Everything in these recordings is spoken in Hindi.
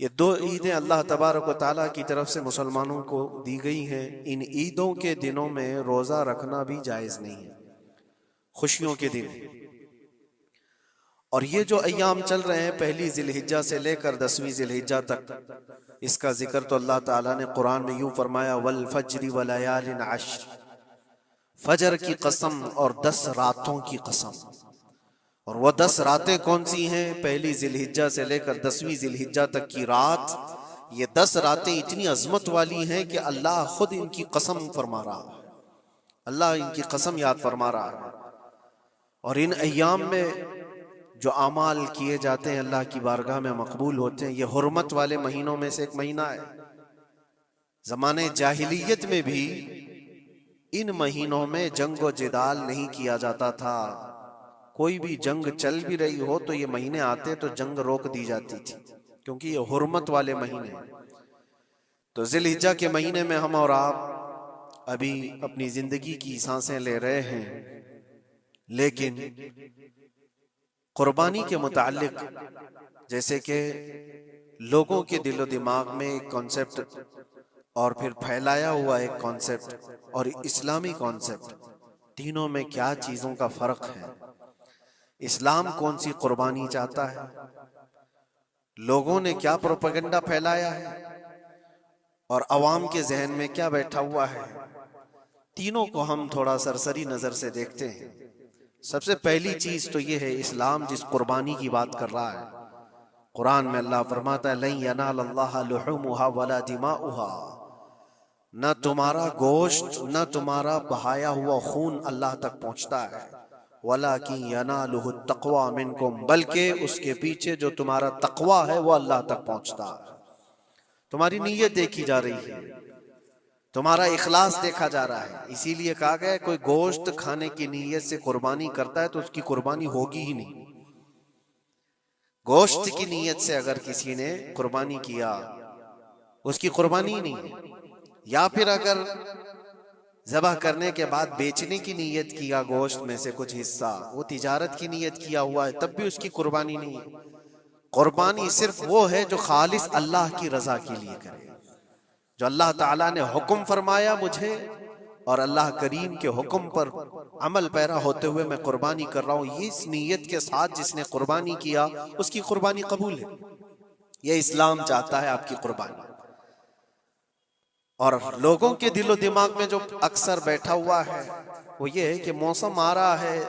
ये दो ईदें अल्लाह तबारक व ताला की तरफ से मुसलमानों को दी गई हैं। इन ईदों के दिनों में रोजा रखना भी जायज नहीं है, खुशियों के दिन। और ये जो अय्याम चल रहे हैं पहली जिलहिज्जा से लेकर 10वीं जिलहिज्जा तक, इसका जिक्र तो अल्लाह ताला ने कुरान में यूं फरमाया, वल फज्रि व लयालिन अश्र, फजर की कसम और 10 रातों की कसम। और वो 10 रातें कौन सी हैं? पहली जिलहिज्जा से लेकर 10वीं जिलहिज्जा तक की रात। ये 10 रातें इतनी अजमत वाली हैं कि अल्लाह खुद इनकी कसम फरमा रहा है, अल्लाह इनकी कसम याद फरमा रहा है। और इन अय्याम में जो अमाल किए जाते हैं अल्लाह की बारगाह में मकबूल होते हैं। ये हुर्मत वाले महीनों में से एक महीना है। ज़माने जाहिलियत में भी इन महीनों में जंग व जिदाल नहीं किया जाता था। कोई भी जंग चल भी रही हो तो ये महीने आते तो जंग रोक दी जाती थी, क्योंकि ये हुर्मत वाले महीने हैं। तो जिलहिज्जा के महीने में हम और आप अभी अपनी जिंदगी की सांसें ले रहे हैं, लेकिन कुर्बानी के मुतालिक जैसे कि लोगों के दिलो दिमाग में एक कॉन्सेप्ट और फिर फैलाया हुआ एक कॉन्सेप्ट और इस्लामी कॉन्सेप्ट, तीनों में क्या चीजों का फर्क है। इस्लाम कौन सी कुर्बानी चाहता है, लोगों ने क्या प्रोपेगेंडा फैलाया है, और अवाम के जहन में क्या बैठा हुआ है, तीनों को हम थोड़ा सरसरी नजर से देखते हैं। सबसे पहली चीज तो ये है, इस्लाम जिस कुर्बानी की बात कर रहा है, कुरान में अल्लाह फरमाता है, लन यनालल्लाह लुहुमुहा वला दिमाउहा, न तुम्हारा गोश्त न तुम्हारा बहाया हुआ खून अल्लाह तक पहुंचता है, वलाकिन यनालुहु तक़वा मिनकुम, बल्कि उसके पीछे जो तुम्हारा तक़वा है वो अल्लाह तक पहुंचता है। तुम्हारी नीयत देखी जा रही है, तुम्हारा इखलास देखा जा रहा है। इसीलिए कहा गया कोई गोश्त खाने की नीयत से कुर्बानी करता है तो उसकी कुर्बानी होगी ही नहीं। गोश्त की नीयत से अगर किसी ने कुर्बानी किया उसकी कुर्बानी ही नहीं है। या फिर अगर ज़बह करने के बाद बेचने की नीयत किया गोश्त में से कुछ हिस्सा, वो तिजारत की नीयत किया हुआ है, तब भी उसकी कुर्बानी नहीं है। कुर्बानी सिर्फ वो है जो खालिस अल्लाह की रजा के लिए करे, जो अल्लाह ताला ने हुक्म फरमाया मुझे और अल्लाह करीम के हुक्म पर अमल पैरा होते हुए मैं कुर्बानी कर रहा हूँ, ये इस नीयत के साथ जिसने कुर्बानी किया उसकी कुर्बानी कबूल है। ये इस्लाम चाहता है आपकी कुर्बानी। और लोगों के दिलो दिमाग में जो अक्सर बैठा हुआ है वो ये है कि मौसम आ रहा है,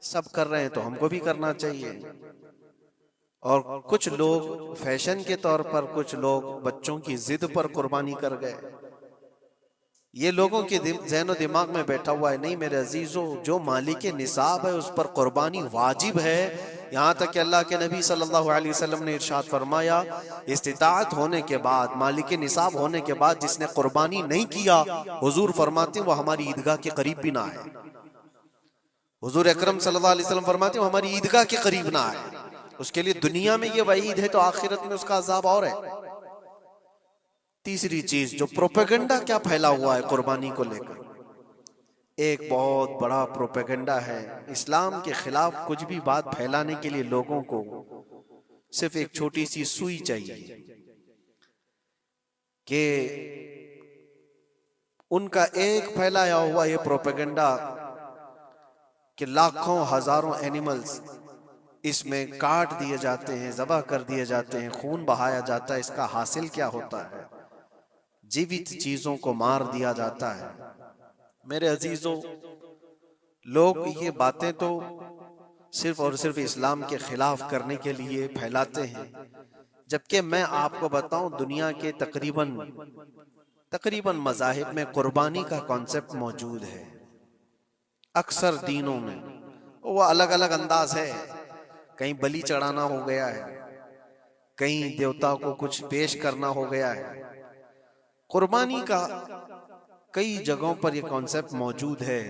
सब कर रहे हैं तो हमको भी करना चाहिए। और कुछ लोग फैशन के तौर पर, कुछ लोग बच्चों की जिद पर कुर्बानी कर गए। ये लोगों के ज़हन दिमाग में बैठा हुआ है। नहीं मेरे अजीजों, जो मालिक निसाब है उस पर कुर्बानी वाजिब है। यहाँ तक कि अल्लाह के नबी सल्लल्लाहु अलैहि वसल्लम ने इरशाद फरमाया, इस्तिताअत होने के बाद, मालिक निसाब होने के बाद जिसने कुर्बानी नहीं किया, हुजूर फरमाते वो हमारी ईदगाह के करीब भी ना आए। हुजूर अकरम सल्लल्लाहु अलैहि वसल्लम फरमाते वो हमारी ईदगाह के करीब ना आए। उसके लिए दुनिया में ये वईद है तो आखिरत में उसका अजाब और है। तीसरी चीज, जो प्रोपेगेंडा क्या फैला हुआ है कुर्बानी को लेकर, एक बहुत बड़ा प्रोपेगेंडा है। इस्लाम के खिलाफ कुछ भी बात फैलाने के लिए लोगों को सिर्फ एक छोटी सी सुई चाहिए कि उनका एक फैलाया हुआ ये प्रोपेगेंडा कि लाखों हजारों एनिमल्स इसमें काट दिए जाते हैं, ज़बह कर दिए जाते हैं, खून बहाया जाता है, इसका हासिल क्या होता है? जीवित चीजों को मार दिया जाता है। मेरे अजीजों, लोग ये बातें तो सिर्फ और सिर्फ इस्लाम के खिलाफ करने के लिए फैलाते हैं, जबकि मैं आपको बताऊं दुनिया के तकरीबन मज़ाहिब में कुर्बानी का कॉन्सेप्ट मौजूद है। अक्सर दीनों में वो अलग अलग अंदाज है। कहीं बलि चढ़ाना हो गया है, कहीं देवता को कुछ पेश करना हो गया है। कुर्बानी का कई जगहों पर यह कॉन्सेप्ट मौजूद है,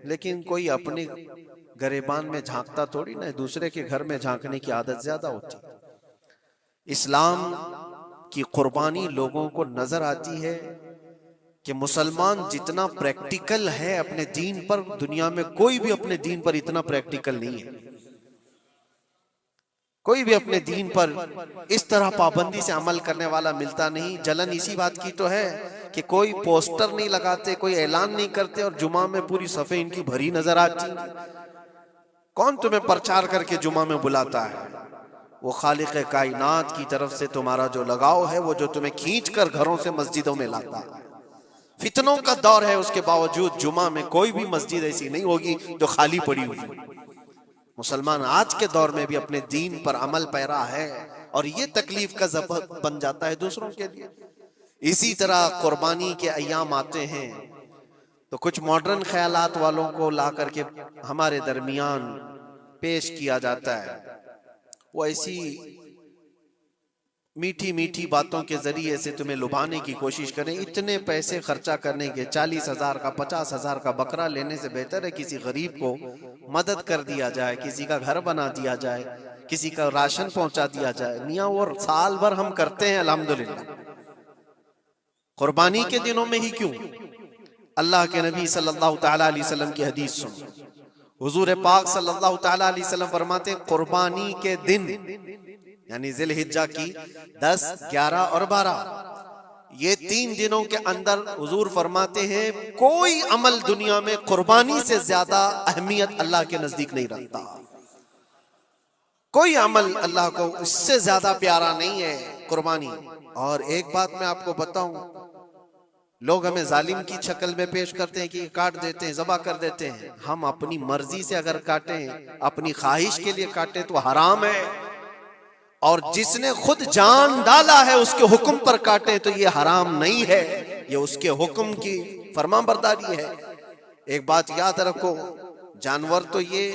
लेकिन कोई अपने गरेबान में झांकता थोड़ी ना, दूसरे के घर में झांकने की आदत ज्यादा होती है। इस्लाम की कुर्बानी लोगों को नजर आती है कि मुसलमान जितना प्रैक्टिकल है अपने दीन पर, दुनिया में कोई भी अपने दीन पर इतना प्रैक्टिकल नहीं है। कोई भी अपने दीन पर इस तरह पाबंदी से अमल करने वाला मिलता नहीं। जलन इसी बात की तो है कि कोई पोस्टर नहीं लगाते, कोई ऐलान नहीं करते और जुमा में पूरी सफे इनकी भरी नजर आती। कौन तुम्हें प्रचार करके जुमा में बुलाता है? वो खालिक कायनात की तरफ से तुम्हारा जो लगाव है, वो जो तुम्हें खींच कर घरों से मस्जिदों में लाता है। फितनों का दौर है, उसके बावजूद जुमा में कोई भी मस्जिद ऐसी नहीं होगी जो खाली पड़ी हुई। मुसलमान आज के दौर में भी अपने दीन पर अमल पैरा है और ये तकलीफ का सबब बन जाता है दूसरों के लिए। इसी तरह कुर्बानी के अय्याम आते हैं तो कुछ मॉडर्न ख्यालात वालों को ला करके हमारे दरमियान पेश किया जाता है। वो ऐसी मीठी मीठी बातों के जरिए से तुम्हें लुभाने की कोशिश करें। इतने पैसे खर्चा करने के 40,000 का 50,000 का बकरा लेने से बेहतर है किसी गरीब को मदद कर दिया जाए, किसी का घर बना दिया जाए, किसी का राशन पहुंचा दिया जाए। मियाँ वो साल भर हम करते हैं अल्हम्दुलिल्लाह, कुर्बानी के दिनों में ही क्यों? अल्लाह के नबी सल्लल्लाहु तआला अलैहि वसल्लम की हदीस सुन, हुजूर पाक सल्लल्लाहु तआला अलैहि वसल्लम फरमाते हैं कुर्बानी के दिन यानी जिलहिज्जा की 10, 11 और 12, ये 3 दिनों के अंदर हुजूर फरमाते हैं कोई अमल दुनिया में कुर्बानी से ज्यादा अहमियत अल्लाह के नजदीक नहीं रखता। कोई अमल अल्लाह को इससे ज्यादा प्यारा नहीं है कुर्बानी। और एक बात मैं आपको बताऊं, लोग हमें जालिम की शक्ल में पेश करते हैं कि काट देते हैं, ज़बा कर देते हैं। हम अपनी मर्जी से अगर काटें, अपनी ख्वाहिश के लिए काटें तो हराम है, और जिसने खुद जान डाला है उसके हुक्म पर काटे तो ये हराम नहीं है, ये उसके हुक्म की फरमाबरदारी है। एक बात याद रखो, जानवर तो ये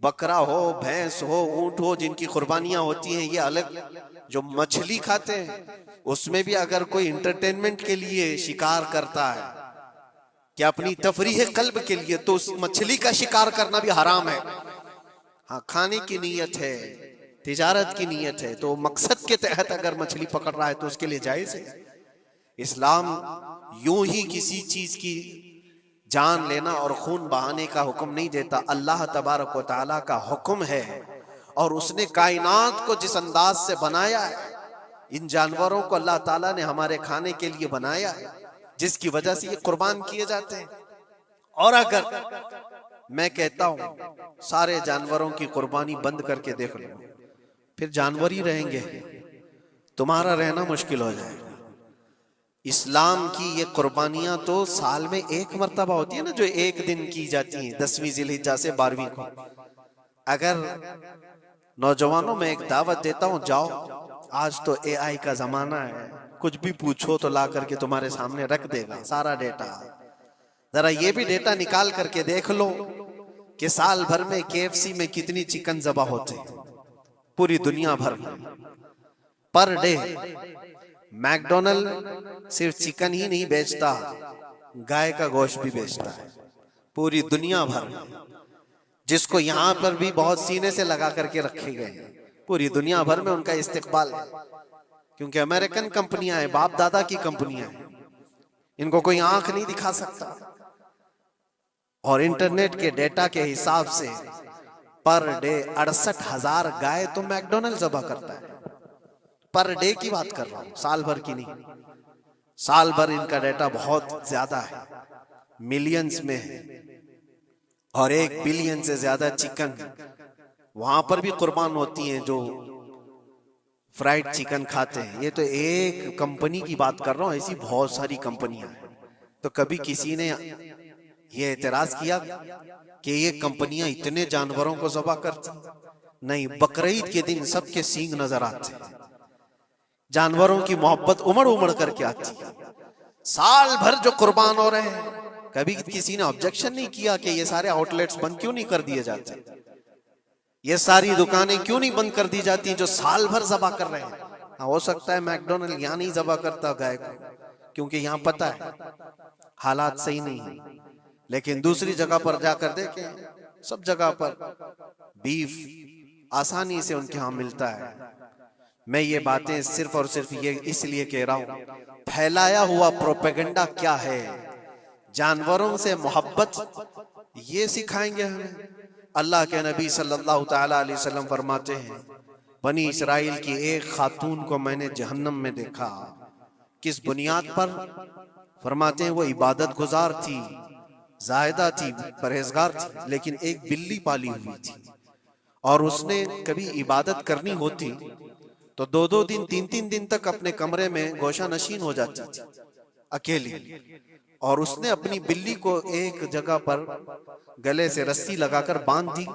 बकरा हो, भैंस हो, ऊंट हो, जिनकी कुर्बानियां होती हैं ये अलग। जो मछली खाते हैं उसमें भी अगर कोई इंटरटेनमेंट के लिए शिकार करता है कि अपनी तफरीह कल्ब के लिए, तो उस मछली का शिकार करना भी हराम है। हाँ, खाने की नीयत है, तिजारत की नीयत है, तो मकसद के तहत अगर मछली पकड़ रहा है तो उसके लिए जायज है। इस्लाम यूं ही किसी चीज की जान लेना और खून बहाने का हुक्म नहीं देता। अल्लाह तबारक व तआला का हुक्म है और उसने कायनात को जिस अंदाज से बनाया है, इन जानवरों को अल्लाह ताला ने हमारे खाने के लिए बनाया है, जिसकी वजह से ये कुर्बान किए जाते हैं। और अगर मैं कहता हूं सारे जानवरों की कुर्बानी बंद करके देख लो, फिर जानवर ही रहेंगे, तुम्हारा रहना मुश्किल हो जाएगा। इस्लाम की ये कुर्बानियां तो साल में एक मर्तबा होती है ना, जो एक दिन की जाती है, 10वीं जिलहिज्जा से 12वीं को। अगर नौजवानों में एक दावत देता हूं, जाओ, आज तो AI का जमाना है, कुछ भी पूछो तो ला करके तुम्हारे सामने रख देगा सारा डेटा। जरा ये भी डेटा निकाल करके देख लो कि साल भर में KFC में कितनी चिकन ज़बा होते हैं पूरी दुनिया भर में पर डे। मैकडोनल्ड सिर्फ चिकन ही नहीं बेचता, गाय का गोश्त भी बेचता है पूरी दुनिया भर में, जिसको यहाँ पर भी बहुत सीने से लगा करके रखे गए हैं। पूरी दुनिया भर में उनका इस्तेकबाल है, क्योंकि अमेरिकन कंपनियां हैं, बाप दादा की कंपनियां हैं, इनको कोई आंख नहीं दिखा सकता। और इंटरनेट के डेटा के हिसाब से पर डे 68,000 गाय तो मैकडोनल्ड ज़बा करता है। पर डे की बात कर रहा हूं, साल भर की नहीं। साल भर इनका डेटा बहुत ज्यादा है, मिलियंस में है, और 1 बिलियन से ज्यादा चिकन वहां पर भी कुर्बान होती हैं जो फ्राइड चिकन खाते हैं। ये तो एक कंपनी की बात कर रहा हूं, ऐसी बहुत सारी कंपनियां हैं। तो कभी किसी ने ये एतराज किया कि ये कंपनियां इतने जानवरों को ज़बा करती? नहीं, बकरीद के दिन सबके सींग नजर आते हैं, जानवरों की मोहब्बत उमड़ उमड़ करके आती है। साल भर जो कुर्बान हो रहे हैं, कभी किसी ने ऑब्जेक्शन नहीं किया कि ये सारे आउटलेट्स बंद क्यों नहीं कर दिए जाते, ये सारी दुकानें क्यों नहीं बंद कर दी जाती जो साल भर ज़बा कर रहे हैं। हो सकता है मैकडोनल्ड यहाँ नहीं ज़बा करता गाय को, क्योंकि यहाँ पता है हालात सही नहीं है, लेकिन दूसरी जगह पर जाकर देखें, सब जगह पर बीफ आसानी से उनके यहाँ मिलता है। मैं ये बातें सिर्फ और सिर्फ ये इसलिए कह रहा हूँ फैलाया हुआ प्रोपेगेंडा क्या है, जानवरों से मोहब्बत, ये सिखाएंगे हमें। अल्लाह के नबी सल्लल्लाहु ताला अलैहि वसल्लम फरमाते हैं, बनी इसराइल की एक खातून को मैंने जहन्नम में देखा। किस बुनियाद पर? फरमाते हैं वो इबादत गुजार थी, जाहिदा थी, परहेजगार थी, लेकिन एक बिल्ली पाली हुई थी और उसने कभी इबादत करनी होती तो 2-2 दिन 3-3 दिन तक अपने कमरे में गोशा नशीन हो जाती थी अकेली। और उसने अपनी बिल्ली को एक जगह पर गले से रस्सी लगाकर बांध दी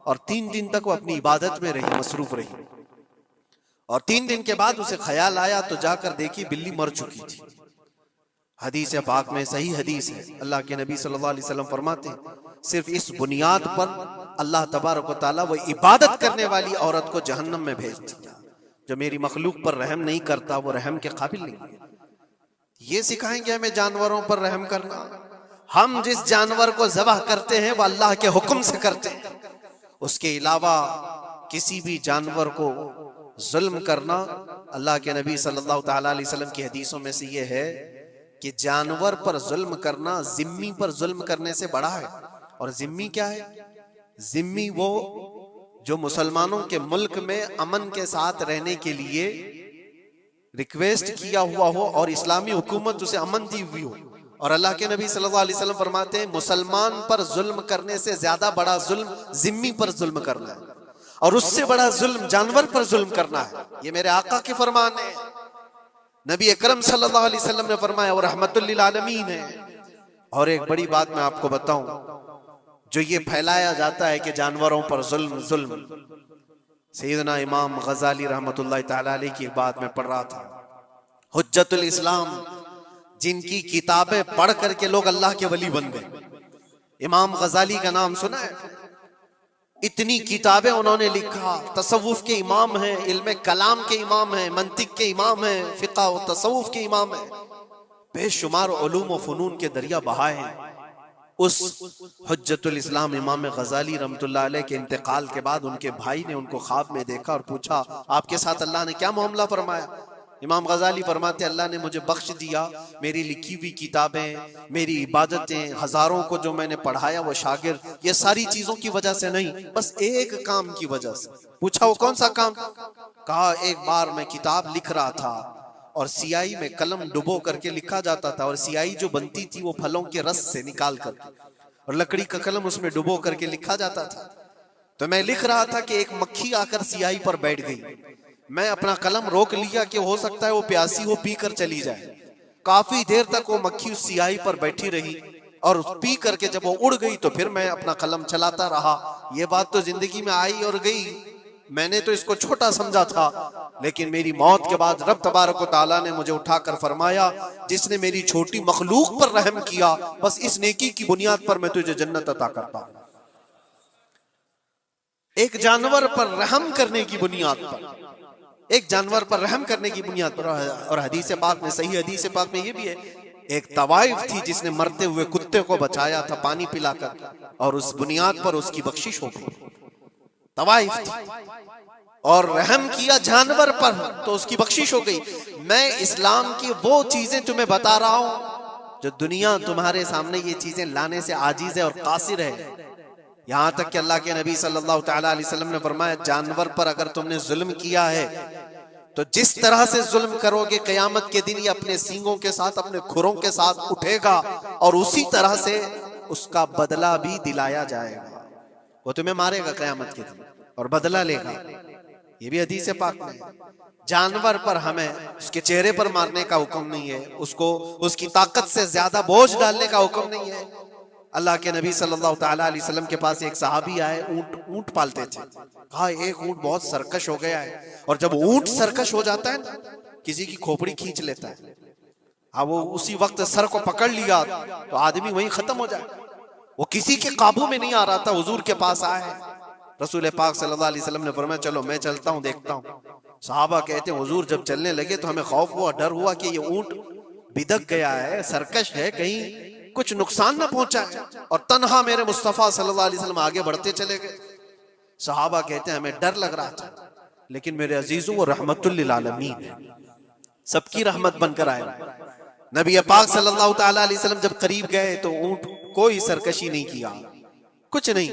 और 3 दिन तक वो अपनी इबादत में रही, मसरूफ रही। और 3 दिन के बाद उसे ख्याल आया तो जाकर देखी बिल्ली मर चुकी थी। हदीस पाक में, सही हदीस है, अल्लाह के नबी सल्लल्लाहु अलैहि वसल्लम फरमाते हैं सिर्फ इस बुनियाद पर अल्लाह तबारक व तआला वो इबादत करने वाली औरत को जहन्नम में भेज दिया। जो मेरी मखलूक पर रहम नहीं करता वो रहम के काबिल नहीं है। ये सिखाएंगे हमें जानवरों पर रहम करना। हम जिस जानवर को ज़बह करते हैं वो अल्लाह के हुक्म से करते हैं, उसके अलावा किसी भी जानवर को जुल्म करना, अल्लाह के नबी सल्लल्लाहु ताला अलैहि वसल्लम की हदीसों में से ये है कि जानवर पर जुल्म करना जिम्मी पर जुल्म करने से बड़ा है। और जिम्मी क्या है? जिम्मी वो जो मुसलमानों के मुल्क में अमन के साथ रहने के लिए रिक्वेस्ट किया हुआ हो और इस्लामी हुकूमत उसे अमन दी हुई हो। और अल्लाह के नबी सल्लल्लाहु अलैहि वसल्लम फरमाते हैं मुसलमान पर जुल्म करने से ज्यादा बड़ा जुल्म जिम्मी पर जुल्म करना है, और उससे बड़ा जुल्म जानवर पर जुल्म करना है। ये मेरे आका के फरमान है। नबी अकरम सल्लल्लाहु अलैहि वसल्लम ने फरमाया और रहमतुल लिल आलमीन है। और एक बड़ी बात मैं आपको बताऊं, जो ये फैलाया जाता है कि जानवरों पर जुल्म जुल्म, सैयदना इमाम गजाली रहमतुल्लाह ताला अलैह की बात में पढ़ रहा था, हुज्जतुल इस्लाम, जिनकी किताबें पढ़ करके लोग अल्लाह के वली बन गए। इमाम गजाली का नाम सुना है? इतनी किताबें उन्होंने लिखा, तसव्वुफ के इमाम हैं, इल्म कलाम के इमाम हैं, मंतिक के इमाम हैं, फिक़ह व तसव्वुफ के इमाम हैं, बेशुमार उलूम व फनून के दरिया बहाए हैं। उस हुज्जतुल इस्लाम इमाम गजाली रहमतुल्लाह अलैह के इंतकाल के बाद उनके भाई ने उनको ख्वाब में देखा और पूछा आपके साथ अल्लाह ने क्या मामला फरमाया? इमाम गजाली फरमाते अल्लाह ने मुझे बख्श दिया, मेरी लिखी हुई किताबें, मेरी इबादतें, हजारों को जो मैंने पढ़ाया वो शागिर्द, ये सारी चीजों की वजह से नहीं, बस एक काम की वजह से। पूछा वो कौन सा काम? कहा एक बार मैं किताब लिख रहा था और सियाही में कलम डुबो करके लिखा जाता था, और सियाही जो बनती थी वो फलों के रस से निकाल करके, और लकड़ी का कलम उसमें डुबो करके लिखा जाता था। तो मैं लिख रहा था कि एक मक्खी आकर सियाही पर बैठ गई। मैं अपना कलम रोक लिया कि हो सकता है वो प्यासी हो, पी कर चली जाए। काफी देर तक वो मक्खी उस सियाही पर बैठी रही और पी करके जब वो उड़ गई तो फिर मैं अपना कलम चलाता रहा। ये बात तो जिंदगी में आई और गई, मैंने तो इसको छोटा समझा था, लेकिन मेरी मौत के बाद रब तबारक व तआला ने मुझे उठाकर फरमाया जिसने मेरी छोटी मखलूक पर रहम किया, बस इस नेकी की बुनियाद पर मैं तुझे जन्नत अता करता हूं। एक जानवर पर रहम करने की बुनियाद पर, एक जानवर पर रहम करने की बुनियाद पर। और हदीस पाक में, सही हदीस पाक में ये भी है, एक तवाइफ थी जिसने मरते हुए कुत्ते को बचाया था पानी पिलाकर, और उस बुनियाद पर उसकी बख्शिश हो गई। तवाइफ थी और रहम किया जानवर पर तो उसकी बख्शिश हो गई। मैं इस्लाम की वो चीजें तुम्हें बता रहा हूं जो दुनिया तुम्हारे सामने ये चीजें लाने से आजीज है और कासिर है। यहां तक कि अल्लाह के नबी सल्लल्लाहु ताला अलैहि वसल्लम ने फरमाया जानवर पर अगर तुमने जुल्म किया है तो जिस तरह से जुल्म करोगे क़यामत के दिन ये अपने सींगों के साथ, अपने खुरों के साथ उठेगा और उसी तरह से उसका बदला भी दिलाया जाएगा। वो तुम्हें मारेगा क़यामत के दिन और बदला लेगा। ये भी हदीस पाक में। जानवर पर हमें उसके चेहरे पर मारने का हुक्म नहीं है, उसको उसकी ताकत से ज्यादा बोझ डालने का हुक्म नहीं है। अल्लाह के नबी सल्लल्लाहु ताला अलैहि वसल्लम के पास एक सहाबी आए, ऊंट पालते थे। कहा एक ऊंट बहुत सरकश हो गया है, और जब ऊंट सरकश हो जाता है ना, किसी की खोपड़ी खींच लेता है, अब वो उसी वक्त सर को पकड़ लिया तो आदमी वहीं खत्म हो जाए। वो किसी के काबू में नहीं आ रहा था, हुजूर के पास आए। रसूल पाक सल्लल्लाहु अलैहि वसल्लम ने फरमाया चलो मैं चलता हूँ, देखता हूँ। सहाबा कहते हैं हुजूर जब चलने लगे तो हमें खौफ हुआ, डर हुआ कि ये ऊंट बिदक गया है, सरकश है, कहीं कुछ नुकसान ना पहुंचा है। और तन्हा मेरे मुस्तफा सल्लल्लाहु अलैहि वसल्लम आगे बढ़ते चले गए। सहाबा कहते हैं हमें डर लग रहा था, लेकिन मेरे अजीजों वो रहमतुल लिल आलमीन है, सबकी रहमत बनकर आए। नबी पाक सल्लल्लाहु ताला अलैहि वसल्लम जब करीब गए तो ऊंट कोई सरकशी नहीं किया, कुछ नहीं।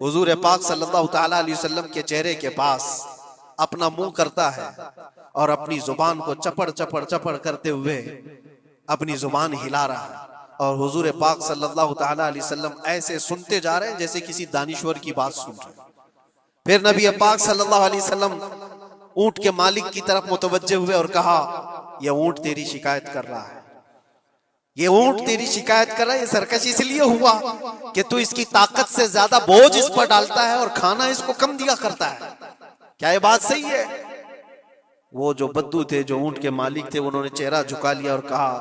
हुजूर पाक सल्लल्लाहु ताला अलैहि वसल्लम के चेहरे के पास अपना मुंह करता है और अपनी जुबान को चपड़ चपड़ चपड़ करते हुए अपनी जुबान हिला रहा है, और हुजूर पाक सल्लल्लाहु ताला अलैहि वसल्लम ऐसे सुनते जा रहे हैं जैसे किसी दानिश्वर की बात सुन रहे हैं। फिर नबी पाक सल्लल्लाहु अलैहि वसल्लम ऊंट के मालिक की तरफ मुतवज्जे हुए और कहा, यह ऊंट तेरी शिकायत कर रहा है, ये ऊंट तेरी शिकायत कर रहा है। ये सरकश इसलिए हुआ कि तू इसकी ताकत से ज्यादा बोझ इस पर डालता है और खाना इसको कम दिया करता है। क्या ये बात सही है? वो जो बद्दू थे, जो ऊंट के मालिक थे, उन्होंने चेहरा झुका लिया और कहा,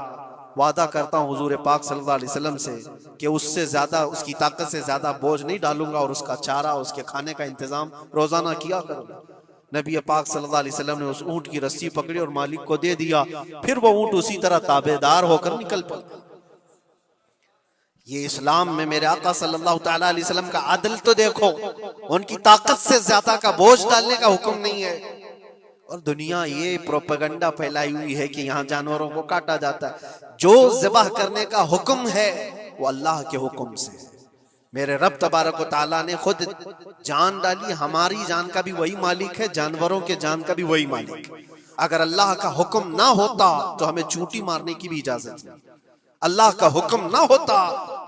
वादा करता हूं हुजूर पाक सल्लल्लाहु अलैहि वसल्लम से कि उससे ज्यादा, उसकी ताकत से ज्यादा बोझ नहीं डालूंगा और उसका चारा, उसके खाने का इंतजाम रोजाना किया करूंगा। नबी पाक सल्लल्लाहु अलैहि वसल्लम ने उस ऊंट की रस्सी पकड़ी और मालिक को दे दिया। फिर वो ऊंट उसी तरह ताबेदार होकर निकल पड़ा। ये इस्लाम में मेरे आका सल्लल्लाहु ताला अलैहि वसल्लम का अदल तो देखो, उनकी ताकत से ज्यादा का बोझ डालने का हुक्म नहीं है। और दुनिया ये प्रोपेगेंडा फैलाई हुई है कि यहाँ जानवरों को काटा जाता है। जो ज़िबाह करने का हुक्म है वो अल्लाह के हुक्म से। मेरे रब तबारक व तआला ने खुद जान डाली, हमारी जान का भी वही मालिक है, जानवरों के जान का भी वही मालिक है। अगर अल्लाह का हुक्म ना होता तो हमें चूंटी मारने की भी इजाजत नहीं, अल्लाह का हुक्म ना होता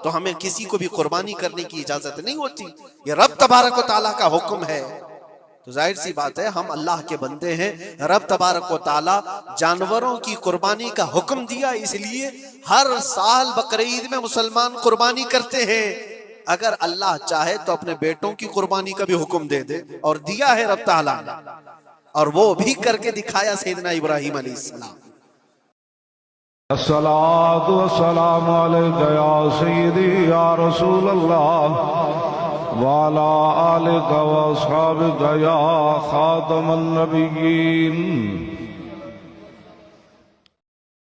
तो हमें किसी को भी कुर्बानी करने की इजाजत नहीं होती। ये रब तबारक व तआला का हुक्म है, तो जाहिर सी बात है हम अल्लाह के बंदे हैं। रब तबारक व तआला जानवरों की कुर्बानी का हुक्म दिया, इसलिए हर साल बकरीद में मुसलमान कुर्बानी करते हैं। अगर अल्लाह चाहे तो अपने बेटों की कुर्बानी का भी हुक्म दे दे, और दिया है रब तआला ने, और वो भी करके दिखाया सैयदना इब्राहिम अलैहिस्सलाम। अस्सलातु वस्सलामु अलैका या सय्यदी या रसूल अल्लाह वाला आलिका व अस्हाबिका या खातमन नबिय्यीन।